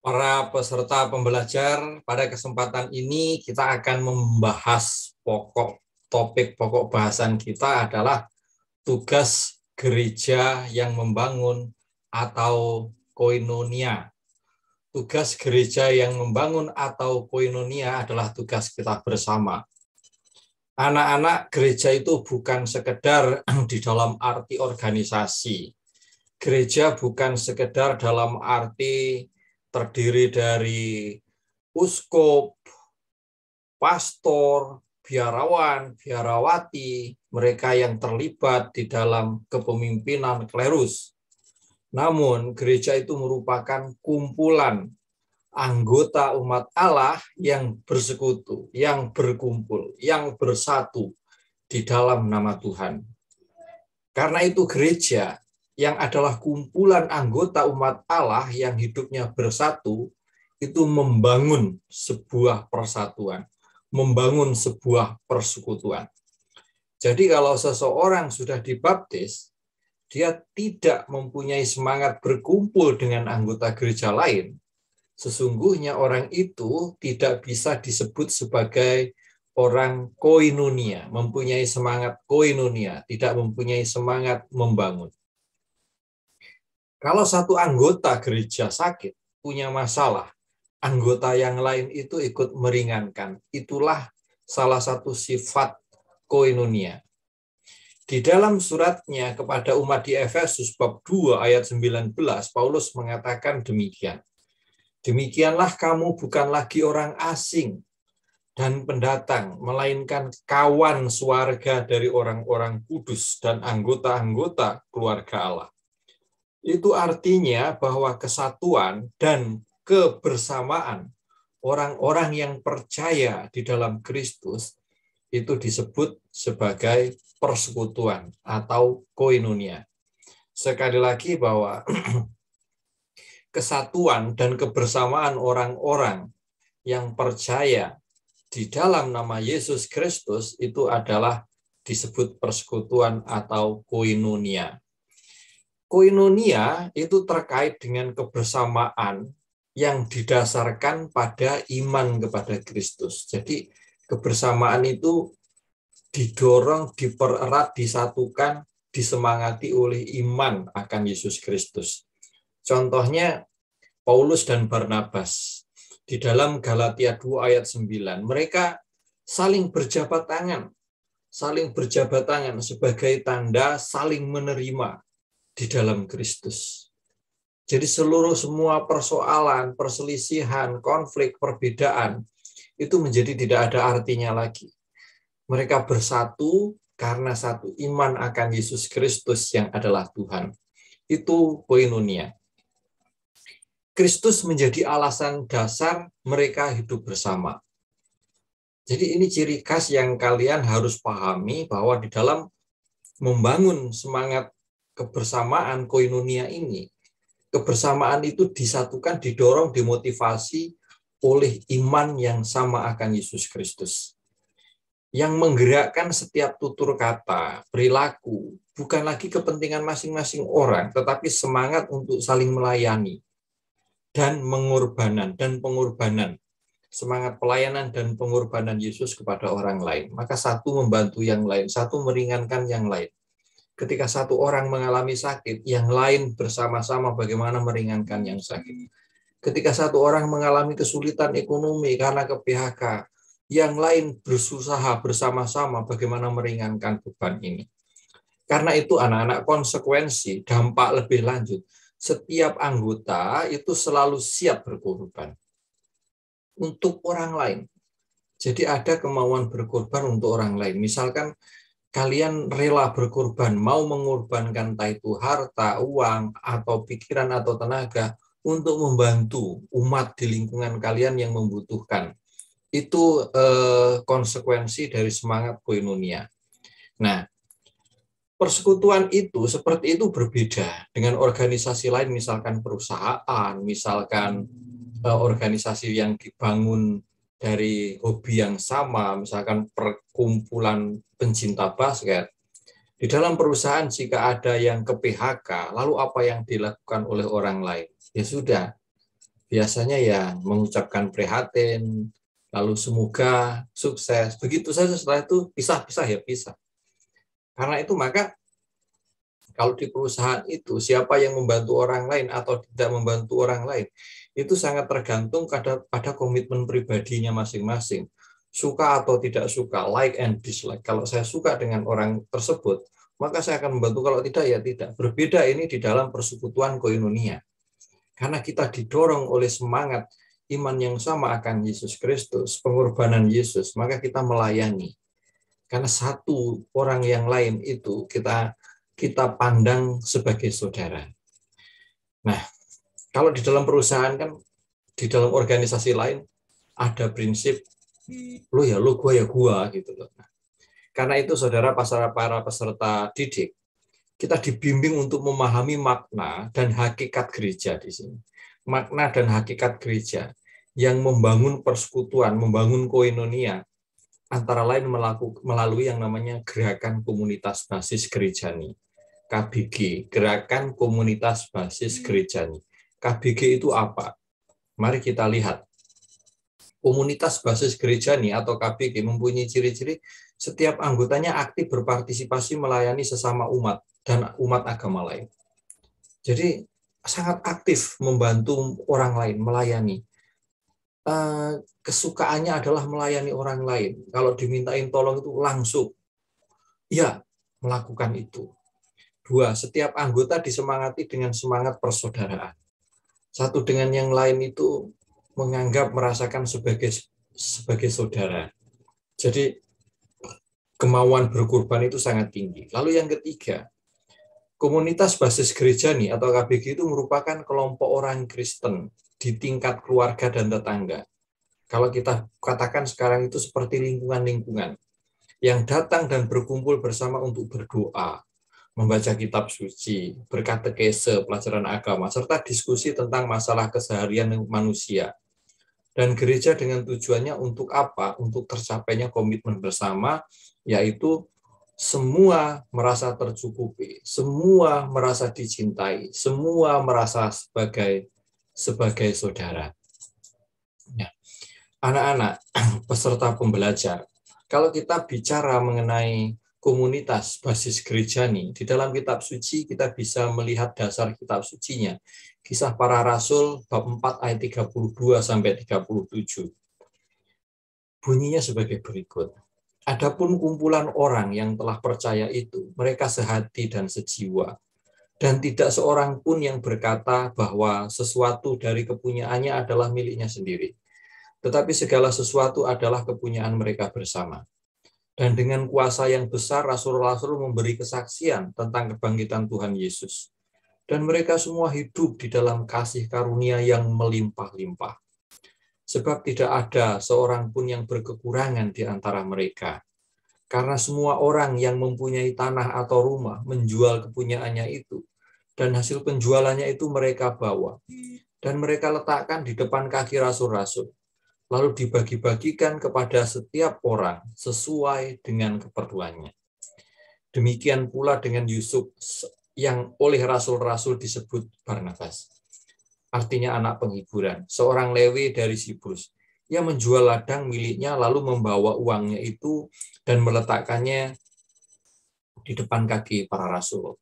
Para peserta pembelajar, pada kesempatan ini kita akan membahas topik pokok bahasan kita adalah tugas gereja yang membangun atau koinonia. Tugas gereja yang membangun atau koinonia adalah tugas kita bersama. Anak-anak gereja itu bukan sekedar di dalam arti organisasi. Gereja bukan sekedar dalam arti terdiri dari uskup, pastor, biarawan, biarawati, mereka yang terlibat di dalam kepemimpinan klerus. Namun, gereja itu merupakan kumpulan anggota umat Allah yang bersekutu, yang berkumpul, yang bersatu di dalam nama Tuhan. Karena itu gereja yang adalah kumpulan anggota umat Allah yang hidupnya bersatu, itu membangun sebuah persatuan, membangun sebuah persekutuan. Jadi kalau seseorang sudah dibaptis, dia tidak mempunyai semangat berkumpul dengan anggota gereja lain, sesungguhnya orang itu tidak bisa disebut sebagai orang koinonia, mempunyai semangat koinonia, tidak mempunyai semangat membangun. Kalau satu anggota gereja sakit, punya masalah, anggota yang lain itu ikut meringankan. Itulah salah satu sifat koinonia. Di dalam suratnya kepada umat di Efesus bab 2 ayat 19, Paulus mengatakan demikian. Demikianlah kamu bukan lagi orang asing dan pendatang, melainkan kawan swarga dari orang-orang kudus dan anggota-anggota keluarga Allah. Itu artinya bahwa kesatuan dan kebersamaan orang-orang yang percaya di dalam Kristus itu disebut sebagai persekutuan atau koinonia. Sekali lagi bahwa kesatuan dan kebersamaan orang-orang yang percaya di dalam nama Yesus Kristus itu adalah disebut persekutuan atau koinonia. Koinonia itu terkait dengan kebersamaan yang didasarkan pada iman kepada Kristus. Jadi kebersamaan itu didorong, dipererat, disatukan, disemangati oleh iman akan Yesus Kristus. Contohnya Paulus dan Barnabas di dalam Galatia 2 ayat 9, mereka saling berjabat tangan sebagai tanda saling menerima di dalam Kristus. Jadi semua persoalan, perselisihan, konflik, perbedaan itu menjadi tidak ada artinya lagi. Mereka bersatu karena satu iman akan Yesus Kristus yang adalah Tuhan. Itu koinonia. Kristus menjadi alasan dasar mereka hidup bersama. Jadi ini ciri khas yang kalian harus pahami bahwa di dalam membangun semangat kebersamaan koinonia ini, kebersamaan itu disatukan, didorong, dimotivasi oleh iman yang sama akan Yesus Kristus. Yang menggerakkan setiap tutur kata, perilaku, bukan lagi kepentingan masing-masing orang, tetapi semangat untuk saling melayani dan pengorbanan, semangat pelayanan dan pengorbanan Yesus kepada orang lain. Maka satu membantu yang lain, satu meringankan yang lain. Ketika satu orang mengalami sakit, yang lain bersama-sama bagaimana meringankan yang sakit. Ketika satu orang mengalami kesulitan ekonomi karena ke PHK, yang lain berusaha bersama-sama bagaimana meringankan beban ini. Karena itu anak-anak, konsekuensi, dampak lebih lanjut, setiap anggota itu selalu siap berkorban untuk orang lain. Jadi ada kemauan berkorban untuk orang lain. Misalkan kalian rela berkorban, mau mengorbankan entah itu harta, uang, atau pikiran atau tenaga untuk membantu umat di lingkungan kalian yang membutuhkan. Itu konsekuensi dari semangat koinonia. Nah, persekutuan itu seperti itu berbeda dengan organisasi lain, misalkan perusahaan, misalkan organisasi yang dibangun dari hobi yang sama, misalkan perkumpulan pencinta basket. Di dalam perusahaan jika ada yang ke PHK, lalu apa yang dilakukan oleh orang lain? Ya sudah, biasanya ya mengucapkan prihatin, lalu semoga sukses. Begitu saja, setelah itu pisah-pisah ya pisah. Karena itu maka kalau di perusahaan itu siapa yang membantu orang lain atau tidak membantu orang lain itu sangat tergantung pada komitmen pribadinya masing-masing. Suka atau tidak suka, like and dislike. Kalau saya suka dengan orang tersebut, maka saya akan membantu. Kalau tidak, ya tidak. Berbeda ini di dalam persekutuan koinonia. Karena kita didorong oleh semangat iman yang sama akan Yesus Kristus, pengorbanan Yesus, maka kita melayani. Karena satu orang yang lain itu kita pandang sebagai saudara. Nah, kalau di dalam perusahaan kan, di dalam organisasi lain ada prinsip lo ya lo, gua ya gua gitu loh. Nah, karena itu saudara para peserta didik, kita dibimbing untuk memahami makna dan hakikat gereja di sini. Makna dan hakikat gereja yang membangun persekutuan, membangun koinonia, antara lain melalui yang namanya gerakan komunitas basis gerejani. KBG, Gerakan Komunitas Basis Gerejani. KBG itu apa? Mari kita lihat. Komunitas Basis Gerejani atau KBG mempunyai ciri-ciri setiap anggotanya aktif berpartisipasi melayani sesama umat dan umat agama lain. Jadi sangat aktif membantu orang lain, melayani. Kesukaannya adalah melayani orang lain. Kalau dimintain tolong itu langsung, ya melakukan itu. 2, setiap anggota disemangati dengan semangat persaudaraan. Satu dengan yang lain itu menganggap, merasakan sebagai saudara. Jadi kemauan berkorban itu sangat tinggi. Lalu yang ketiga, komunitas basis gerejani atau KBG itu merupakan kelompok orang Kristen di tingkat keluarga dan tetangga. Kalau kita katakan sekarang itu seperti lingkungan-lingkungan yang datang dan berkumpul bersama untuk berdoa, membaca kitab suci, berkatekese, pelajaran agama, serta diskusi tentang masalah keseharian manusia. Dan gereja dengan tujuannya untuk apa? Untuk tercapainya komitmen bersama, yaitu semua merasa tercukupi, semua merasa dicintai, semua merasa sebagai saudara. Ya. Anak-anak, peserta pembelajar, kalau kita bicara mengenai komunitas basis gerejani, di dalam kitab suci kita bisa melihat dasar kitab sucinya. Kisah Para Rasul bab 4 ayat 32 sampai 37. Bunyinya sebagai berikut. Adapun kumpulan orang yang telah percaya itu, mereka sehati dan sejiwa, dan tidak seorang pun yang berkata bahwa sesuatu dari kepunyaannya adalah miliknya sendiri. Tetapi segala sesuatu adalah kepunyaan mereka bersama. Dan dengan kuasa yang besar, rasul-rasul memberi kesaksian tentang kebangkitan Tuhan Yesus. Dan mereka semua hidup di dalam kasih karunia yang melimpah-limpah. Sebab tidak ada seorang pun yang berkekurangan di antara mereka. Karena semua orang yang mempunyai tanah atau rumah menjual kepunyaannya itu. Dan hasil penjualannya itu mereka bawa. Dan mereka letakkan di depan kaki rasul-rasul. Lalu dibagi-bagikan kepada setiap orang sesuai dengan keperluannya. Demikian pula dengan Yusuf yang oleh rasul-rasul disebut Barnabas. Artinya anak penghiburan, seorang Lewi dari Siprus. Ia menjual ladang miliknya lalu membawa uangnya itu dan meletakkannya di depan kaki para rasul.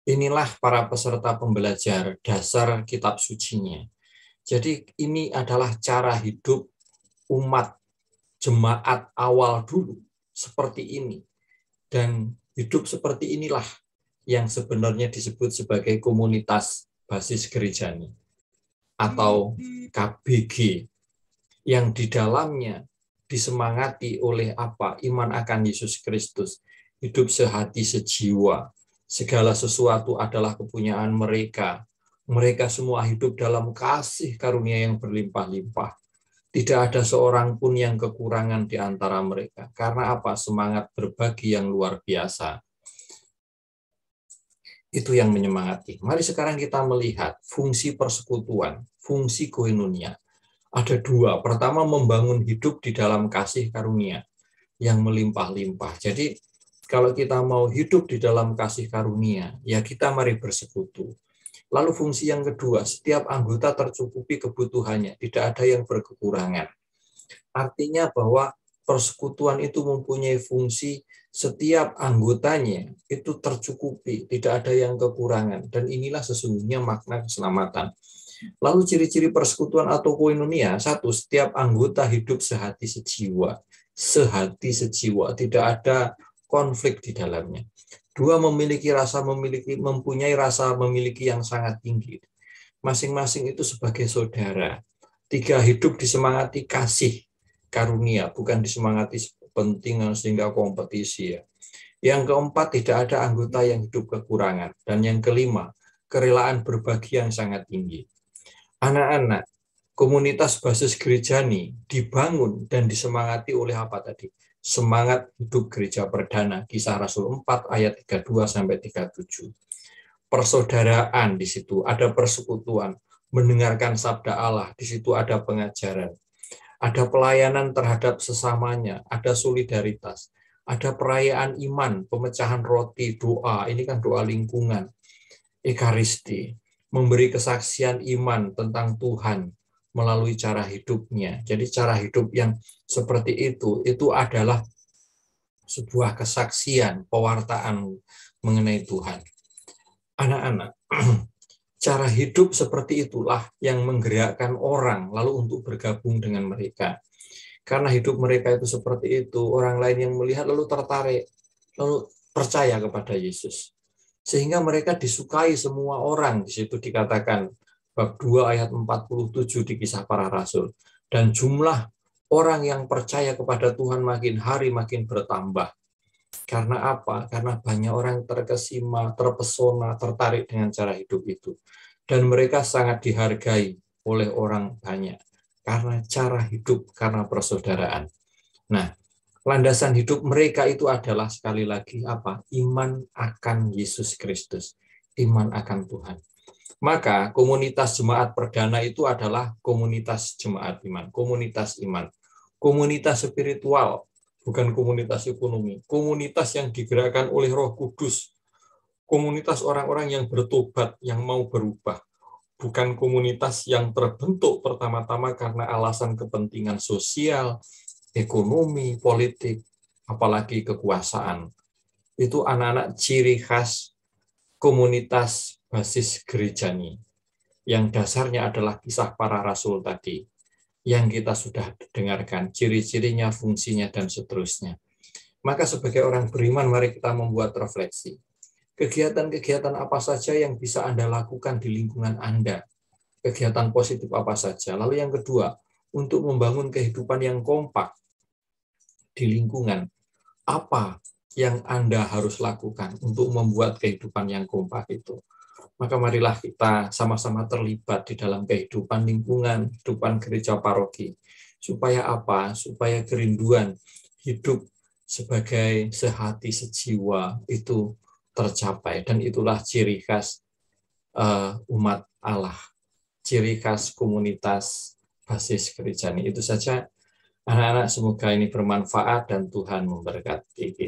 Inilah para peserta pembelajar dasar kitab sucinya. Jadi ini adalah cara hidup umat jemaat awal dulu seperti ini, dan hidup seperti inilah yang sebenarnya disebut sebagai komunitas basis gerejani atau KBG, yang di dalamnya disemangati oleh apa? Iman akan Yesus Kristus, hidup sehati sejiwa, segala sesuatu adalah kepunyaan mereka. Mereka semua hidup dalam kasih karunia yang berlimpah-limpah. Tidak ada seorang pun yang kekurangan di antara mereka. Karena apa? Semangat berbagi yang luar biasa. Itu yang menyemangati. Mari sekarang kita melihat fungsi persekutuan, fungsi koinonia. Ada 2. Pertama, membangun hidup di dalam kasih karunia yang melimpah-limpah. Jadi, kalau kita mau hidup di dalam kasih karunia, ya kita mari bersekutu. Lalu fungsi yang kedua, setiap anggota tercukupi kebutuhannya, tidak ada yang berkekurangan. Artinya bahwa persekutuan itu mempunyai fungsi setiap anggotanya itu tercukupi, tidak ada yang kekurangan. Dan inilah sesungguhnya makna keselamatan. Lalu ciri-ciri persekutuan atau koinonia, satu, setiap anggota hidup sehati sejiwa. Sehati sejiwa, tidak ada konflik di dalamnya. Dua, mempunyai rasa memiliki yang sangat tinggi. Masing-masing itu sebagai saudara. Tiga, hidup disemangati kasih karunia, bukan disemangati kepentingan sehingga kompetisi. Ya. Yang keempat, tidak ada anggota yang hidup kekurangan. Dan yang kelima, kerelaan berbagi yang sangat tinggi. Anak-anak, komunitas basis gerejani dibangun dan disemangati oleh apa tadi? Semangat hidup gereja perdana, Kisah Rasul 4 ayat 32-37. Persaudaraan di situ, ada persekutuan, mendengarkan sabda Allah, di situ ada pengajaran. Ada pelayanan terhadap sesamanya, ada solidaritas, ada perayaan iman, pemecahan roti, doa, ini kan doa lingkungan, ekaristi, memberi kesaksian iman tentang Tuhan melalui cara hidupnya. Jadi cara hidup yang seperti itu adalah sebuah kesaksian, pewartaan mengenai Tuhan. Anak-anak, cara hidup seperti itulah yang menggerakkan orang lalu untuk bergabung dengan mereka. Karena hidup mereka itu seperti itu, orang lain yang melihat lalu tertarik, lalu percaya kepada Yesus. Sehingga mereka disukai semua orang. Di situ dikatakan bab 2 ayat 47 di Kisah Para Rasul. Dan jumlah orang yang percaya kepada Tuhan makin hari makin bertambah. Karena apa? Karena banyak orang terkesima, terpesona, tertarik dengan cara hidup itu. Dan mereka sangat dihargai oleh orang banyak. Karena cara hidup, karena persaudaraan. Nah, landasan hidup mereka itu adalah sekali lagi apa? Iman akan Yesus Kristus. Iman akan Tuhan. Maka komunitas jemaat perdana itu adalah komunitas jemaat iman. Komunitas iman. Komunitas spiritual. Bukan komunitas ekonomi, komunitas yang digerakkan oleh Roh Kudus, komunitas orang-orang yang bertobat, yang mau berubah, bukan komunitas yang terbentuk pertama-tama karena alasan kepentingan sosial, ekonomi, politik, apalagi kekuasaan. Itu anak-anak ciri khas komunitas basis gerejani, yang dasarnya adalah Kisah Para Rasul tadi, yang kita sudah dengarkan, ciri-cirinya, fungsinya, dan seterusnya. Maka sebagai orang beriman, mari kita membuat refleksi. Kegiatan-kegiatan apa saja yang bisa Anda lakukan di lingkungan Anda? Kegiatan positif apa saja? Lalu yang kedua, untuk membangun kehidupan yang kompak di lingkungan, apa yang Anda harus lakukan untuk membuat kehidupan yang kompak itu? Maka marilah kita sama-sama terlibat di dalam kehidupan lingkungan, kehidupan gereja paroki. Supaya apa? Supaya kerinduan hidup sebagai sehati sejiwa itu tercapai. Dan itulah ciri khas umat Allah. Ciri khas komunitas basis gerejani. Itu saja anak-anak, semoga ini bermanfaat dan Tuhan memberkati kita.